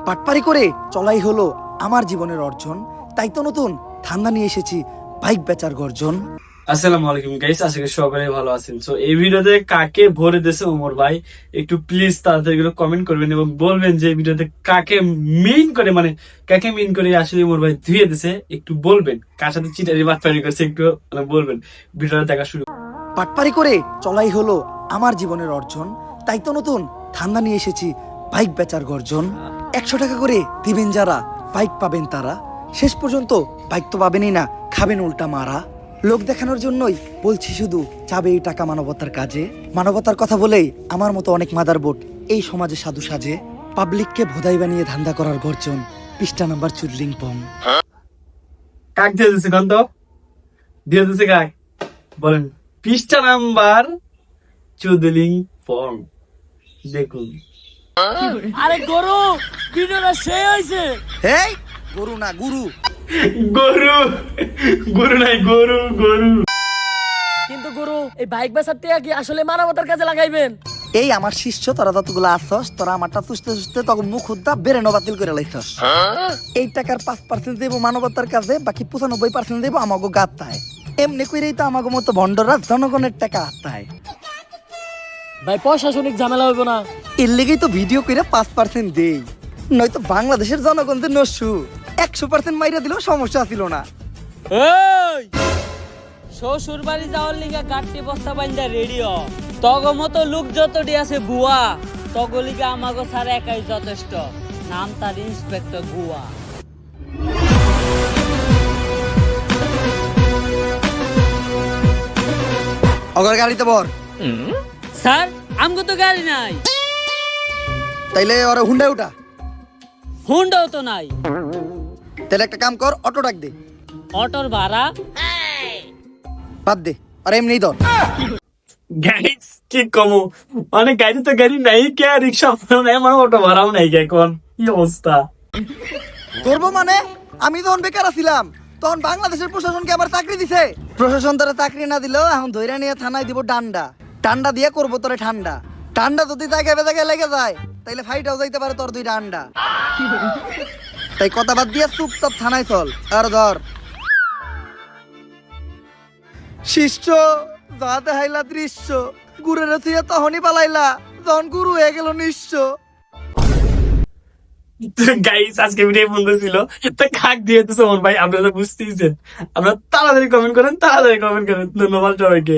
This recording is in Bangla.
পাটপারি করে চলাই হলো আমার জীবনের অর্জন, তাই তো নতুন ধান্দা নিয়ে এসেছি, বাইক বেচার গর্জন। আসসালামু আলাইকুম গাইস, আশা করি সকলে ভালো আছেন। সো এই ভিডিওতে কাকে ভরে দিয়েছে ওমর ভাই, একটু প্লিজ তাড়াতাড়ি করে কমেন্ট করবেন এবং বলবেন যে এই ভিডিওতে কাকে মেইন করে, মানে কাকে মেইন করে আসলে ওমর ভাই ধুয়ে দিয়েছে, একটু বলবেন। কার সাথে চিটারি বাটপারি করছে একটু মানে বলবেন। ভিডিওটা দেখা শুরু। পাটপারি করে চলাই হলো আমার জীবনের অর্জন, তাই তো নতুন ধান্দা নিয়ে এসেছি, বাইক বেচার গর্জন। 100 টাকা করে দিবেন যারা, বাইক পাবেন তারা। শেষ পর্যন্ত বাইক তো পাবেনই না, খাবেন উল্টা মারা। লোক দেখানোর জন্যই বলছি শুধু, যাবে এই টাকা মানবতার কাজে। মানবতার কথা বলেই আমার মতো অনেক মাদারবোট এই সমাজে সাধু সাজে। পাবলিককে ভোদাই বানিয়ে ধান্দা করার গর্জন, পৃষ্ঠা নাম্বার চুদলিং পং। কাক দিয়ে দিচ্ছে কন্ত দিয়ে দিচ্ছে কাক বলেন। পৃষ্ঠা নাম্বার চুদলিং পং দেখুন। আরে গরু ভিডিওটা সেই হয়েছে। হেই গরু না গুরু। গরু গরু নাই, গরু গরু। কিন্তু গরু এই বাইক বেচার টাকা কি আসলে মানবতার কাজে লাগাইবেন? এই আমার শিষ্য, তোরা যতগুলো আসছস, তোরা আমারটা চুষতে চুষতে তখন মুখ উদ্দা বেরেনো বাতিল করে লাইছস। এই টাকার 5% দেবো মানবতার কাজে, বাকি 95% দেবো আমাকে গাত্তায়। এমনি করেই তো আমাকে মতো ভণ্ডরা জনগণের টাকা আত্মায়। ভাই প্রশাসনিক ঝামেলা হইব না? এর লেগেই তো ভিডিও করে 5% দেই, নয়তো বাংলাদেশের জনগণ যে নসু 100% মাইরা দিলেও সমস্যা ছিল না। এই শ্বশুর বাড়ি যাওয়ার লিগা গাড়ি বস্তা বাইন্দা রেডিও তগ মতো লোক যতটি আছে বুয়া তগ লিগা আমাগো ছাড়া একাই যথেষ্ট। নাম তার ইন্সপেক্টর বুয়া। অগর গাড়িতে বর, স্যার আমগো তো গাড়ি নাই। তাইলে ওরা হুন্ডায় উঠা। হুন্ডাও তো নাই। তাহলে একটা কাম কর, অটো ডাক দে। অটোর ভাড়া বাদ দে, আর এমনি ধর। গাইস কি কমো, মানে গাড়ি তো গাড়ি নাই কে, রিক্সা নাই, আমার অটো ভাড়াও নাই কে, এখন কি অবস্থা। ধরবো মানে? আমি যখন বেকার ছিলাম তখন বাংলাদেশের প্রশাসনকে আবার চাকরি দিছে। প্রশাসন তারা চাকরি না দিলেও এখন ধইরা নিয়ে থানায় দিব ডান্ডা। টান্ডা দিয়ে করবো তোরে ঠান্ডা। ঠান্ডা যদি জায়গায় বেজায় লেগে যায় তাইলে ফাইটাও যাইতে পারে তোর 2টা আন্ডা। তাই কথা বাদ দিয়ে চুপচাপ থানায় চল। আর ধর শিষ্য, যা দেখাইলা দৃশ্য, গুরের থুয়ে তখনই পালাইলা যখন গুরু হয়ে গেল নিঃস্ব। গাইস আজকে ভিডিও বন্ধ ছিল, তো কাক দিয়ে দিচ্ছে ওমর ভাই, আপনারা বুঝতেইছেন। আপনারা তাড়াতাড়ি কমেন্ট করেন, তাড়াতাড়ি কমেন্ট করেন। ধন্যবাদ সবাইকে।